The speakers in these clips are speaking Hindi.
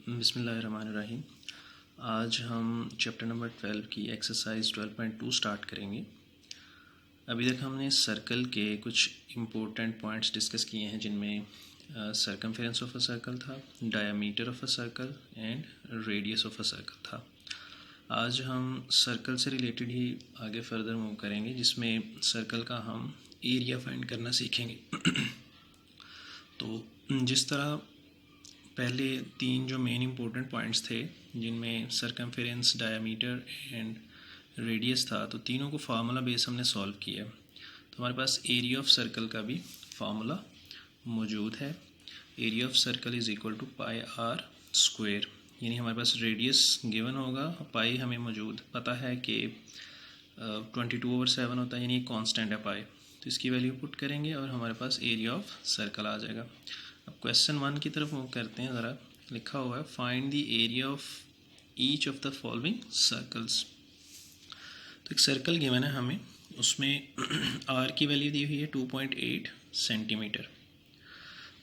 बिस्मिल्लाहिर्रहमानिर्रहीम। आज हम चैप्टर नंबर 12 की एक्सरसाइज 12.2 स्टार्ट करेंगे। अभी तक हमने सर्कल के कुछ इम्पोर्टेंट पॉइंट्स डिस्कस किए हैं, जिनमें सर्कमफेरेंस ऑफ अ सर्कल था, diameter of a circle and radius of a circle था। आज हम सर्कल से रिलेटेड ही आगे फर्दर मूव करेंगे, जिसमें सर्कल का हम एरिया फाइंड करना सीखेंगे। तो जिस तरह पहले तीन जो मेन इंपॉर्टेंट पॉइंट्स थे, जिनमें सर्कमफेरेंस, डायामीटर एंड रेडियस था, तो तीनों को फार्मूला बेस हमने सॉल्व किया। तो हमारे पास एरिया ऑफ सर्कल का भी फार्मूला मौजूद है। Area of circle is equal to pi R square, यानी हमारे पास रेडियस गिवन होगा, पाई हमें मौजूद पता है कि 22/7 होता है, यानी कांस्टेंट है पाई। तो इसकी वैल्यू पुट करेंगे और हमारे पास एरिया ऑफ सर्कल आ जाएगा। अब क्वेश्चन 1 की तरफ मूव करते हैं। ज़रा लिखा हुआ है, find the area of each of the following circles. तो एक सर्कल गिवन है हमें, उसमें आर की वैल्यू दी हुई है 2.8 सेंटीमीटर।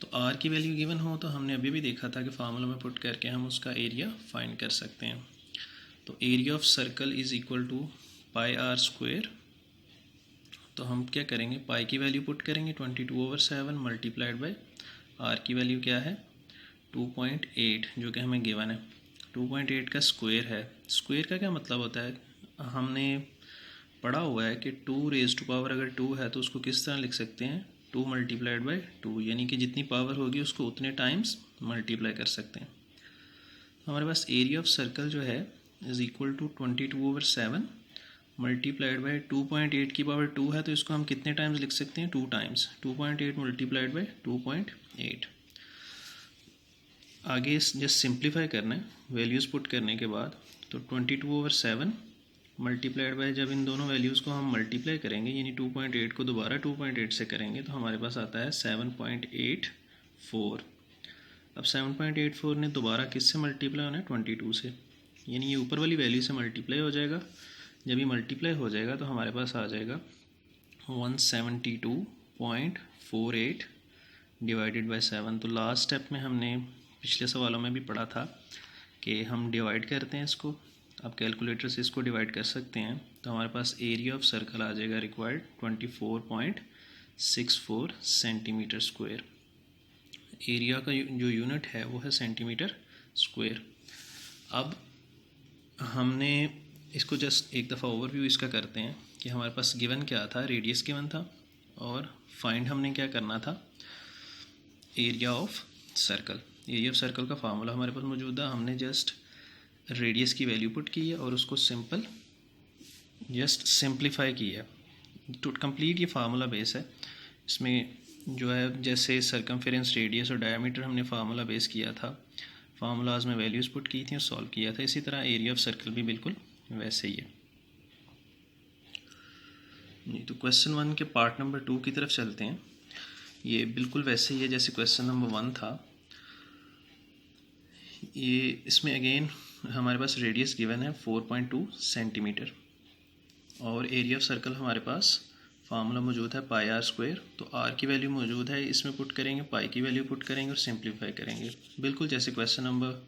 तो आर की वैल्यू गिवन हो तो हमने अभी भी देखा था कि फार्मूला में पुट करके हम उसका एरिया फाइंड कर सकते हैं। तो area of circle is equal to pi R square. तो हम क्या करेंगे, पाई की वैल्यू पुट करेंगे 22/7 मल्टीप्लाइड बाई आर की वैल्यू क्या है 2.8, जो कि हमें गिवन है। 2.8 का स्क्वायर है। स्क्वायर का क्या मतलब होता है, हमने पढ़ा हुआ है कि 2 रेज़ टू पावर अगर 2 है तो उसको किस तरह लिख सकते हैं, 2 मल्टीप्लाइड बाई 2, यानी कि जितनी पावर होगी उसको उतने टाइम्स मल्टीप्लाई कर सकते हैं। तो हमारे पास एरिया ऑफ सर्कल जो है is equal to 22/7 multiplied by 2.8 की पावर 2 है, तो इसको हम कितने टाइम्स लिख सकते हैं, 2 टाइम्स। 2.8 multiplied by 2.8। आगे जस्ट सिंप्लीफाई करना है वैल्यूज़ पुट करने के बाद। तो 22/7 मल्टीप्लाइड बाई, जब इन दोनों वैल्यूज़ को हम मल्टीप्लाई करेंगे, यानी 2.8 को दोबारा 2.8 से करेंगे, तो हमारे पास आता है 7.84। अब 7.84 ने दोबारा किससे मल्टीप्लाई होना है, 22 से, यानी ये ऊपर वाली वैल्यू से मल्टीप्लाई हो जाएगा। जब ये मल्टीप्लाई हो जाएगा तो हमारे पास आ जाएगा 172.48 डिवाइडेड बाई 7। तो लास्ट स्टेप में हमने पिछले सवालों में भी पढ़ा था कि हम डिवाइड करते हैं इसको। अब कैलकुलेटर से इसको डिवाइड कर सकते हैं, तो हमारे पास एरिया ऑफ सर्कल आ जाएगा रिक्वायर्ड 24.64 सेंटीमीटर स्क्वायर। एरिया का जो यूनिट है वो है सेंटीमीटर स्क्वायर। अब हमने इसको जस्ट एक दफ़ा ओवरव्यू इसका करते हैं कि हमारे पास गिवन क्या था, रेडियस गिवन था, और फाइंड हमने क्या करना था, area of circle. Area of circle का फार्मूला हमारे पास मौजूद है। हमने जस्ट रेडियस की वैल्यू पुट की है और उसको जस्ट सिंप्लीफाई किया है टू कंप्लीट। ये फार्मूला बेस है। इसमें जो है, जैसे सर्कमफेरेंस, रेडियस और डायमीटर हमने फार्मूला बेस किया था, फार्मूलाज में वैल्यूज़ पुट की थी और सॉल्व किया था, इसी तरह एरिया ऑफ सर्कल भी बिल्कुल वैसे ही है। तो क्वेश्चन 1 के पार्ट नंबर 2 की तरफ चलते हैं। ये बिल्कुल वैसे ही है जैसे क्वेश्चन नंबर 1 था। ये इसमें अगेन हमारे पास रेडियस गिवन है 4.2 सेंटीमीटर और एरिया ऑफ सर्कल हमारे पास फार्मूला मौजूद है पाई आर स्क्वायर। तो आर की वैल्यू मौजूद है, इसमें पुट करेंगे, पाई की वैल्यू पुट करेंगे और सिंप्लीफाई करेंगे, बिल्कुल जैसे क्वेश्चन नंबर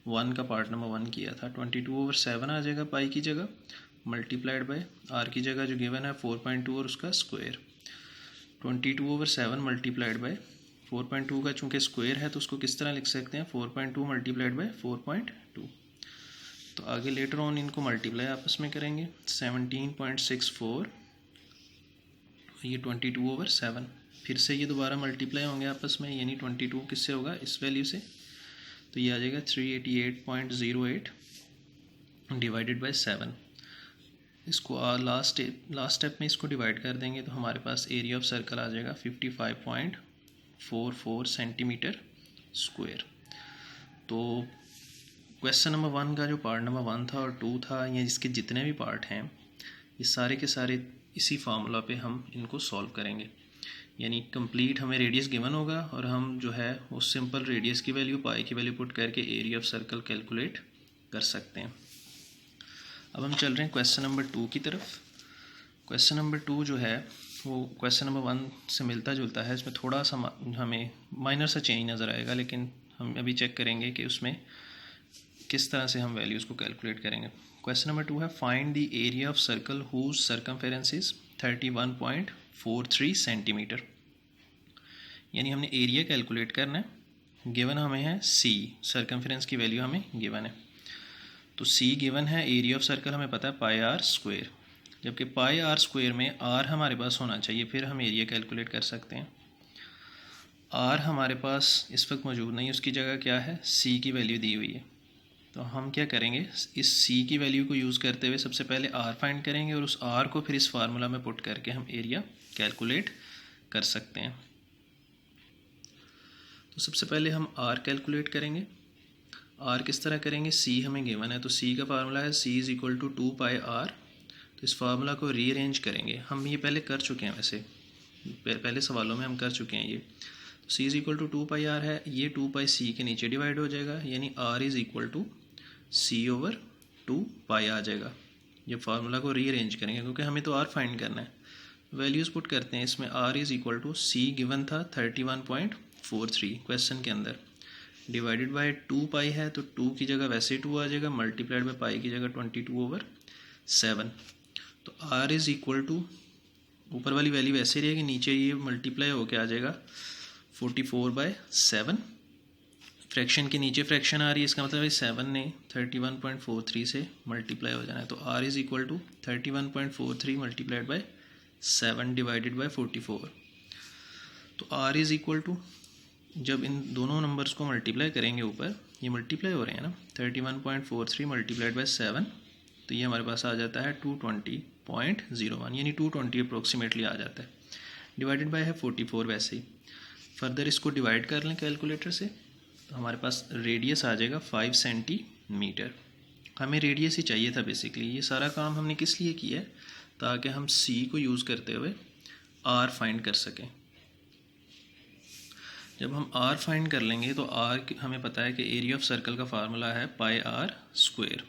1 का पार्ट नंबर 1 किया था। 22/7 आ जाएगा पाई की जगह, मल्टीप्लाइड बाय आर की जगह जो गिवन है 4.2 और उसका स्क्वायर। 22/7 मल्टीप्लाइड बाय 4.2 का चूँकि स्क्वायर है तो उसको किस तरह लिख सकते हैं, 4.2 मल्टीप्लाइड बाय 4.2। तो आगे लेटर ऑन इनको मल्टीप्लाई आपस में करेंगे, 17.64, ये 22/7, फिर से ये दोबारा मल्टीप्लाई होंगे आपस में, यानी 22 किससे होगा, इस वैल्यू से, तो ये आ जाएगा 388.08 डिवाइडेड बाय 7। इसको लास्ट स्टेप में इसको डिवाइड कर देंगे तो हमारे पास एरिया ऑफ सर्कल आ जाएगा 55.44 सेंटीमीटर स्क्वायर। तो क्वेश्चन नंबर 1 का जो पार्ट नंबर 1 था और 2 था, या इसके जितने भी पार्ट हैं, ये सारे के सारे इसी फार्मूला पे हम इनको सॉल्व करेंगे। यानी कंप्लीट हमें रेडियस गिवन होगा और हम जो है वो सिंपल रेडियस की वैल्यू, पाई की वैल्यू पुट करके एरिया ऑफ सर्कल कैलकुलेट कर सकते हैं। अब हम चल रहे हैं क्वेश्चन नंबर 2 की तरफ। क्वेश्चन नंबर 2 जो है वो क्वेश्चन नंबर 1 से मिलता जुलता है। इसमें थोड़ा सा हमें माइनर सा चेंज नज़र आएगा, लेकिन हम अभी चेक करेंगे कि उसमें किस तरह से हम वैल्यूज़ को कैलकुलेट करेंगे। क्वेश्चन नंबर 2 है find the area of circle whose circumference is 31.43 centimetre. यानी हमने एरिया कैलकुलेट करना है, गिवन हमें है सी, सर्कमफेरेंस की वैल्यू हमें गिवन है। तो सी गिवन है, एरिया ऑफ सर्कल हमें पता है पाई आर स्क्वायर, जबकि पाई आर स्क्वायर में आर हमारे पास होना चाहिए, फिर हम एरिया कैलकुलेट कर सकते हैं। आर हमारे पास इस वक्त मौजूद नहीं, उसकी जगह क्या है, सी की वैल्यू दी हुई है। तो हम क्या करेंगे, इस सी की वैल्यू को यूज़ करते हुए सबसे पहले आर फाइंड करेंगे और उस आर को फिर इस फार्मूला में पुट करके हम एरिया कैलकुलेट कर सकते हैं। तो सबसे पहले हम आर कैलकुलेट करेंगे। आर किस तरह करेंगे, सी हमें गिवन है, तो सी का फार्मूला है C is equal to 2 pi R. तो इस फार्मूला को रीअरेंज करेंगे, हम ये पहले कर चुके हैं, वैसे पहले सवालों में हम कर चुके हैं ये। तो C is equal to 2 pi R है, ये 2 पाई सी के नीचे डिवाइड हो जाएगा, यानी R is equal to C over 2 pi आ जाएगा। ये फार्मूला को रीअरेंज करेंगे क्योंकि हमें तो आर फाइंड करना है। वैल्यूज़ पुट करते हैं इसमें, R is equal to C given था 31.43 क्वेश्चन के अंदर, डिवाइडेड बाय 2 पाई है, तो 2 की जगह वैसे ही 2 आ जाएगा, मल्टीप्लाइड बाय पाई की जगह 22/7। तो आर इज़ इक्वल टू, ऊपर वाली वैल्यू वैसे रहेगी, नीचे ये मल्टीप्लाई होके आ जाएगा 44/7। फ्रैक्शन के नीचे फ्रैक्शन आ रही है, इसका मतलब है 7 ने 31.43 से मल्टीप्लाई हो जाना है। तो R is equal to 31.43 multiplied by 7 divided by 44। तो आर इज़ इक्वल टू, जब इन दोनों नंबर्स को मल्टीप्लाई करेंगे, ऊपर ये मल्टीप्लाई हो रहे हैं ना, 31.43 मल्टीप्लाइड बाय 7, तो ये हमारे पास आ जाता है 220.01, यानी 220 अप्रोक्सीमेटली आ जाता है। डिवाइडेड बाय है 44 वैसे ही। फर्दर इसको डिवाइड कर लें कैलकुलेटर से, तो हमारे पास रेडियस आ जाएगा 5 सेंटीमीटर। हमें रेडियस ही चाहिए था बेसिकली। ये सारा काम हमने किस लिए किया है, ताकि हम सी को यूज़ करते हुए आर फाइंड कर सकें। जब हम आर फाइंड कर लेंगे तो आर हमें पता है कि एरिया ऑफ सर्कल का फार्मूला है पाई आर स्क्वायर।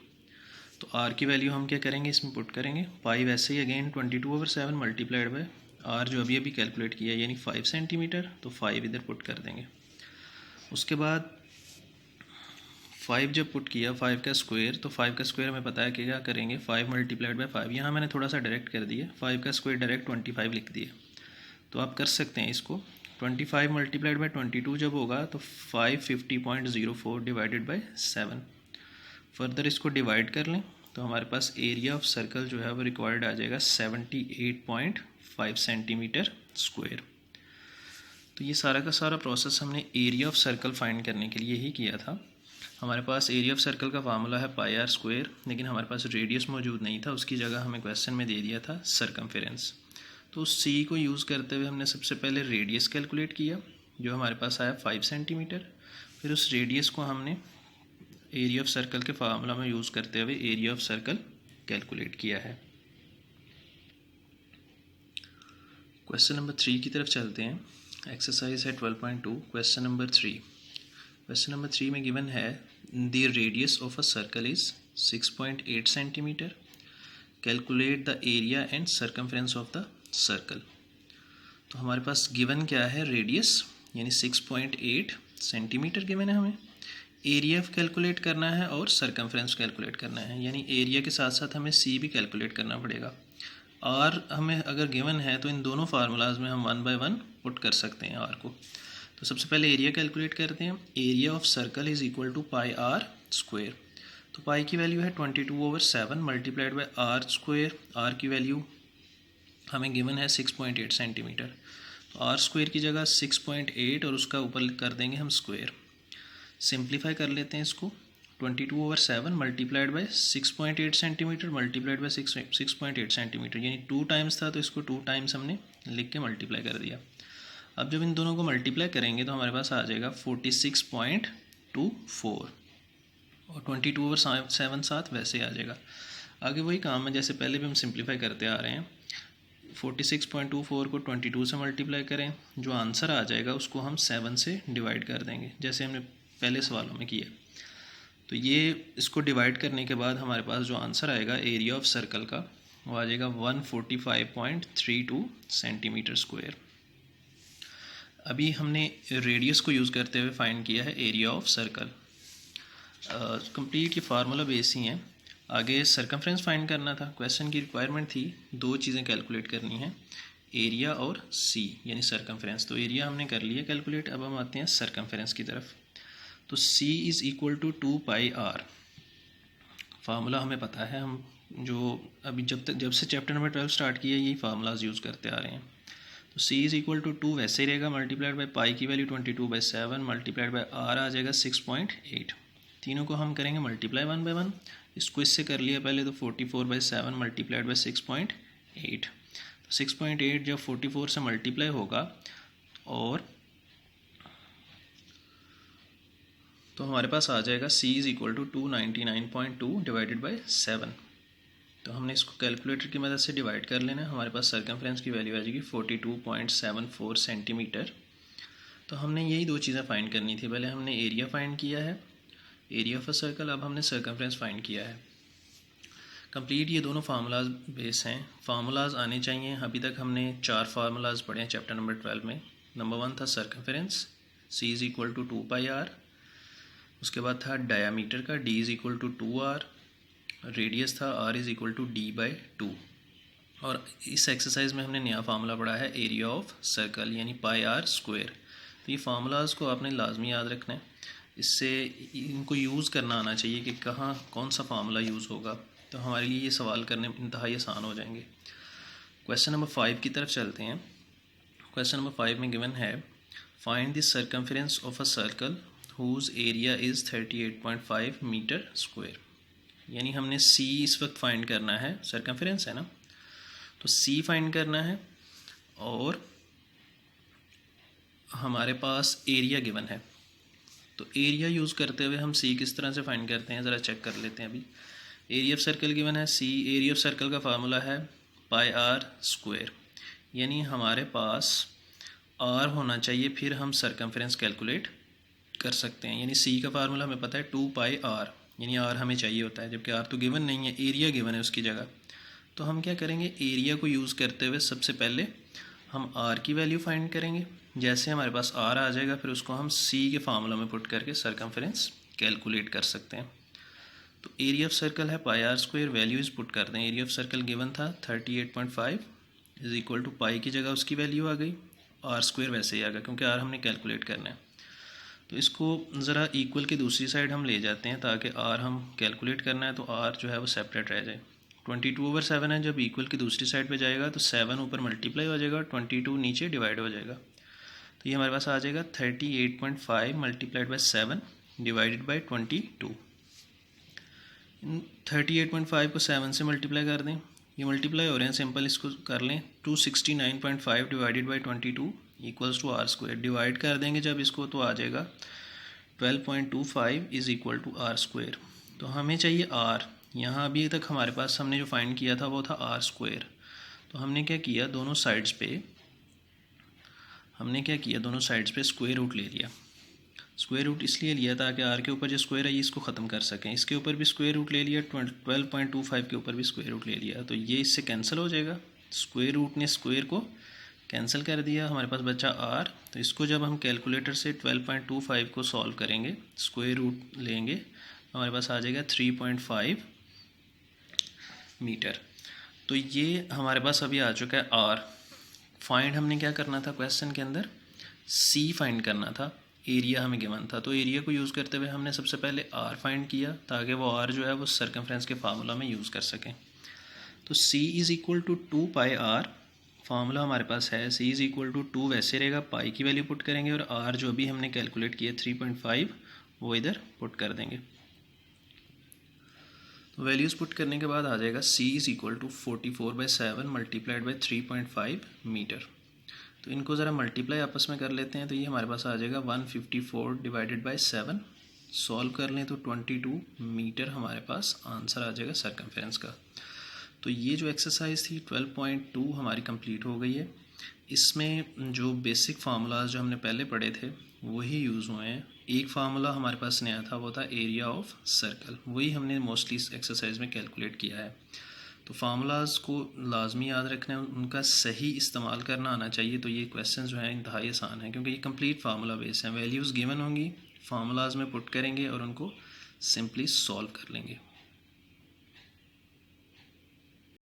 तो आर की वैल्यू हम क्या करेंगे, इसमें पुट करेंगे, पाई वैसे ही अगेन 22/7 मल्टीप्लाइड बाय आर जो अभी कैलकुलेट किया है, यानी 5 सेंटीमीटर, तो 5 इधर पुट कर देंगे। उसके बाद 5 जब पुट किया, 5 का स्क्वायर, तो 5 का स्क्वायर हमें पता है कि क्या करेंगे, 5 मल्टीप्लाइड बाय 5। यहाँ मैंने थोड़ा सा डायरेक्ट कर दिया, 5 का स्क्वायर डायरेक्ट 25 लिख दिया। तो आप कर सकते हैं इसको, 25 मल्टीप्लाइड बाय 22 जब होगा तो 550.04 डिवाइडेड बाय 7। फर्दर इसको डिवाइड कर लें तो हमारे पास एरिया ऑफ सर्कल जो है वो रिक्वायर्ड आ जाएगा 78.5 सेंटीमीटर स्क्वायर। तो ये सारा का सारा प्रोसेस हमने एरिया ऑफ सर्कल फाइंड करने के लिए ही किया था। हमारे पास एरिया ऑफ सर्कल का फार्मूला है पाई आर स्क्वायर, लेकिन हमारे पास रेडियस मौजूद नहीं था, उसकी जगह हमें क्वेश्चन में दे दिया था सर्कमफेरेंस। तो सी को यूज़ करते हुए हमने सबसे पहले रेडियस कैलकुलेट किया, जो हमारे पास आया 5 सेंटीमीटर। फिर उस रेडियस को हमने एरिया ऑफ सर्कल के फार्मूला में यूज़ करते हुए एरिया ऑफ सर्कल कैलकुलेट किया है। क्वेश्चन नंबर 3 की तरफ चलते हैं। एक्सरसाइज है 12.2, क्वेश्चन नंबर 3। क्वेश्चन नंबर 3 में गिवन है the radius of a circle is 6.8 centimetre, calculate the area and circumference of the circle. तो हमारे पास गिवन क्या है, रेडियस यानी 6.8 सेंटीमीटर गिवन है, हमें एरिया कैलकुलेट करना है और सर्कमफ्रेंस कैलकुलेट करना है, यानी एरिया के साथ साथ हमें सी भी कैलकुलेट करना पड़ेगा। आर हमें अगर गिवन है तो इन दोनों फार्मूलाज में हम 1 बाय 1 पुट कर सकते हैं आर को। तो सबसे पहले एरिया कैलकुलेट करते हैं। Area of circle is equal to pi R square. तो पाई की वैल्यू है 22/7 multiplied by R square. R की वैल्यू हमें गिवन है 6.8 सेंटीमीटर। तो आर स्क्वायर की जगह 6.8 और उसका ऊपर कर देंगे हम स्क्वायर। सिंप्लीफाई कर लेते हैं इसको, 22/7 multiplied bye 6.8 centimetre multiplied by 6.8 centimetre, यानी 2 टाइम्स था तो इसको 2 टाइम्स हमने लिख के मल्टीप्लाई कर दिया। अब जब इन दोनों को मल्टीप्लाई करेंगे तो हमारे पास आ जाएगा 46.24 और 22/7 साथ वैसे आ जाएगा। आगे वही काम है जैसे पहले भी हम सिंप्लीफाई करते आ रहे हैं। 46.24 को 22 से मल्टीप्लाई करें, जो आंसर आ जाएगा उसको हम 7 से डिवाइड कर देंगे, जैसे हमने पहले सवालों में किया। तो ये इसको डिवाइड करने के बाद हमारे पास जो आंसर आएगा एरिया ऑफ सर्कल का, वो आ जाएगा 145.32 सेंटीमीटर स्क्वायर। अभी हमने रेडियस को यूज़ करते हुए फाइंड किया है एरिया ऑफ सर्कल। कंप्लीट ये फार्मूला बेस ही हैं। आगे सरकमफ्रेंस फाइंड करना था। क्वेश्चन की रिक्वायरमेंट थी दो चीज़ें कैलकुलेट करनी है, एरिया और सी यानी सरकमफ्रेंस। तो एरिया हमने कर लिया कैलकुलेट, अब हम आते हैं सरकमफ्रेंस की तरफ। तो C is equal to 2πr, formula हमें पता है, हम जो अभी जब से चैप्टर नंबर 12 स्टार्ट किया यही फार्मूलाज यूज़ करते आ रहे हैं। तो सी इज़ इक्वल टू 2 वैसे ही रहेगा, मल्टीप्लाइड बाई पाई की वैल्यू 22/7 मल्टीप्लाइड बाई आर आ जाएगा 6.8। तीनों को हम करेंगे मल्टीप्लाई 1 बाई 1। इसको इससे कर लिया पहले, तो 44/7 मल्टीप्लाइड बाई 6.8। तो 6.8 जब 44 से मल्टीप्लाई होगा और तो हमारे पास आ जाएगा c is equal to 299.2 divided by 7। तो हमने इसको कैलकुलेटर की मदद से डिवाइड कर लेना है। हमारे पास सर्कमफ्रेंस की वैल्यू आ जाएगी 42.74 सेंटीमीटर। तो हमने यही दो चीज़ें फाइंड करनी थी। पहले हमने एरिया फाइंड किया है, एरिया ऑफ अ सर्कल, अब हमने सर्कमफ्रेंस फाइंड किया है। कंप्लीट ये दोनों फार्मूलाज बेस हैं, फार्मूलाज आने चाहिए। अभी तक हमने 4 फार्मूलाज पढ़े हैं चैप्टर नंबर 12 में। नंबर 1 था circumference, c is equal to 2πr। उसके बाद था डायामीटर का, d is equal to 2r। Radius था r is equal to d/2। और इस एक्सरसाइज में हमने नया फार्मूला पढ़ा है एरिया ऑफ सर्कल यानी πr²। तो ये फार्मूलाज को आपने लाजमी याद रखना है, इससे इनको यूज़ करना आना चाहिए कि कहाँ कौन सा फार्मूला यूज़ होगा। तो हमारे लिए ये सवाल करने इंतहाई आसान हो जाएंगे। क्वेश्चन नंबर 5 की तरफ चलते हैं। क्वेश्चन नंबर 5 में गिवन है find the circumference of a circle whose area is 38.5 metre square. यानी हमने सी इस वक्त फाइंड करना है, सर्कमफ्रेंस है ना, तो सी फाइंड करना है और हमारे पास एरिया गिवन है। तो एरिया यूज़ करते हुए हम सी किस तरह से फाइंड करते हैं ज़रा चेक कर लेते हैं। अभी एरिया ऑफ सर्कल गिवन है, सी एरिया ऑफ सर्कल का फार्मूला है πr²। यानी हमारे पास r होना चाहिए, फिर हम सर्कमफ्रेंस कैलकुलेट कर सकते हैं। यानी सी का फार्मूला हमें पता है 2πr, यानी r हमें चाहिए होता है, जबकि r तो गिवन नहीं है, एरिया गिवन है उसकी जगह। तो हम क्या करेंगे, एरिया को यूज़ करते हुए सबसे पहले हम r की वैल्यू फाइंड करेंगे। जैसे हमारे पास r आ जाएगा, फिर उसको हम c के फार्मूला में पुट करके सर्कमफ्रेंस कैलकुलेट कर सकते हैं। तो एरिया ऑफ सर्कल है πr², वैल्यूज़ पुट करते हैं। एरिया ऑफ सर्कल गिवन था 38.5 इज़ इक्वल टू पाई की जगह उसकी वैल्यू आ गई, r² वैसे ही आ गया क्योंकि r हमने कैलकुलेट करना है। तो इसको ज़रा इक्वल की दूसरी साइड हम ले जाते हैं ताकि r हम कैलकुलेट करना है तो r जो है वो सेपरेट रह जाए। 22/7 है, जब इक्वल की दूसरी साइड पे जाएगा तो 7 ऊपर मल्टीप्लाई हो जाएगा, 22 नीचे डिवाइड हो जाएगा। तो ये हमारे पास आ जाएगा 38.5 मल्टीप्लाइड बाई 7 डिवाइडेड बाई 22। 38.5 को 7 से मल्टीप्लाई कर दें, ये मल्टीप्लाई हो रहे हैं, सिंपल इसको कर लें। 269.5 divided by 22 equals to r²। Divide कर देंगे जब इसको तो आ जाएगा 12.25 इज़ इक्वल टू r²। तो हमें चाहिए r। यहाँ अभी तक हमारे पास हमने जो फाइंड किया था वो था r²। तो हमने क्या किया, दोनों साइड्स पे स्क्वायर रूट ले लिया। स्क्वायर रूट इसलिए लिया ताकि r के ऊपर जो स्क्वायर है ये इसको ख़त्म कर सकें। इसके ऊपर भी स्क्वायर रूट ले लिया, 12.25 के ऊपर भी स्क्वायर रूट ले लिया, तो ये इससे कैंसिल हो जाएगा। स्क्वायर रूट ने स्क्वायर को कैंसिल कर दिया, हमारे पास बचा r। तो इसको जब हम कैलकुलेटर से 12.25 को सॉल्व करेंगे, स्क्वायर रूट लेंगे, हमारे पास आ जाएगा 3.5 मीटर। तो ये हमारे पास अभी आ चुका है r। फाइंड हमने क्या करना था, क्वेश्चन के अंदर c फाइंड करना था, एरिया हमें गिवन था। तो एरिया को यूज़ करते हुए हमने सबसे पहले r फाइंड किया ताकि वो r जो है वो सर्कमफ्रेंस के फार्मूला में यूज़ कर सकें। तो c is equal to 2πr, formula हमारे पास है c इज़ इक्वल टू 2 वैसे रहेगा, पाई की वैल्यू पुट करेंगे और r जो अभी हमने कैलकुलेट किया 3.5 वो इधर पुट कर देंगे। तो वैल्यूज़ पुट करने के बाद आ जाएगा c is equal to 44/7 multiplied by 3.5 metre. तो इनको ज़रा मल्टीप्लाई आपस में कर लेते हैं, तो ये हमारे पास आ जाएगा 154 डिवाइडेड बाई 7। सॉल्व कर लें तो 22 मीटर हमारे पास आंसर आ जाएगा सर्कमफ्रेंस का। तो ये जो एक्सरसाइज थी 12.2 हमारी कंप्लीट हो गई है। इसमें जो बेसिक फार्मूलाज जो हमने पहले पढ़े थे वही यूज़ हुए हैं। एक फार्मूला हमारे पास नया था, वो था एरिया ऑफ सर्कल, वही हमने मोस्टली इस एक्सरसाइज में कैलकुलेट किया है। तो फार्मूलाज को लाजमी याद रखना है, उनका सही इस्तेमाल करना आना चाहिए। तो ये क्वेश्चन जो है इंतहाई आसान है क्योंकि ये कंप्लीट फार्मूला बेस हैं। वैल्यूज़ गिवन होंगी, फार्मूलाज में पुट करेंगे और उनको सिंपली सॉल्व कर लेंगे।